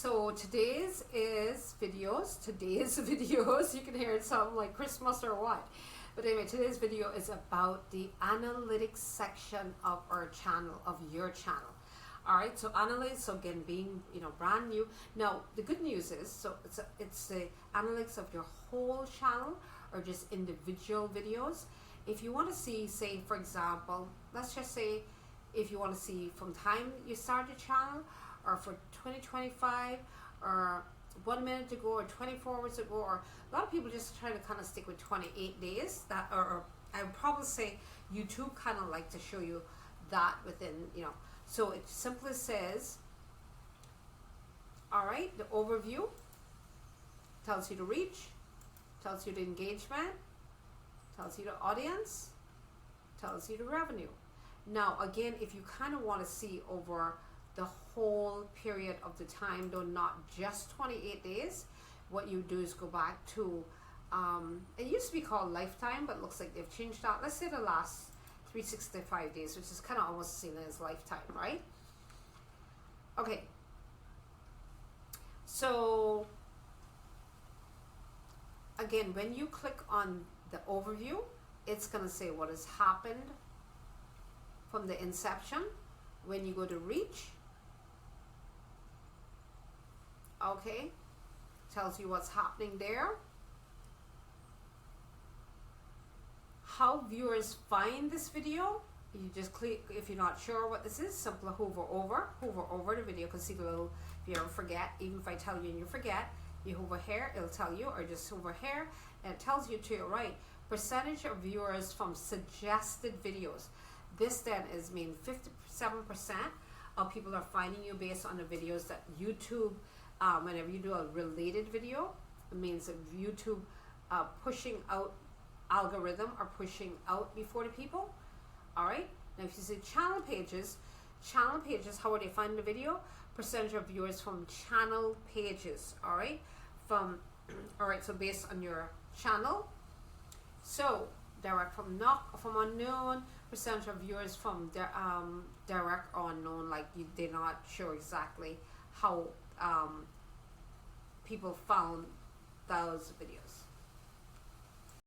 So today's videos, you can hear it sound like Christmas or what. But anyway, today's video is about the analytics section of our channel, of your channel. Alright, so analytics, so again, being brand new. Now the good news is, so it's the analytics of your whole channel or just individual videos. If you want to see, say for example, let's just say if you want to see from time you start your channel, or for 2025, or 1 minute ago, or 24 hours ago, or a lot of people just try to kind of stick with 28 days. That, or I would probably say YouTube kind of like to show you that within, So it simply says, all right, the overview tells you the reach, tells you the engagement, tells you the audience, tells you the revenue. Now again, if you kind of want to see over the whole period of the time, though not just 28 days, what you do is go back to it used to be called lifetime, but it looks like they've changed that. Let's say the last 365 days, which is kind of almost seen as lifetime, right? Okay, so again, when you click on the overview, it's going to say what has happened from the inception. When you go to reach, okay, tells you what's happening there. How viewers find this video, you just click. If you're not sure what this is, simply hover over the video, because see the little, if you ever forget, even if I tell you and you forget, you hover here, it'll tell you, or just hover here and it tells you to your right percentage of viewers from suggested videos. This then is mean 57% of people are finding you based on the videos that YouTube, whenever you do a related video, it means that YouTube pushing out algorithm or pushing out before the people. All right, now if you see channel pages, how are they finding the video? Percentage of viewers from channel pages. All right, all right, so based on your channel. So direct from unknown, percentage of viewers from direct or unknown, like they're not sure exactly how people found those videos.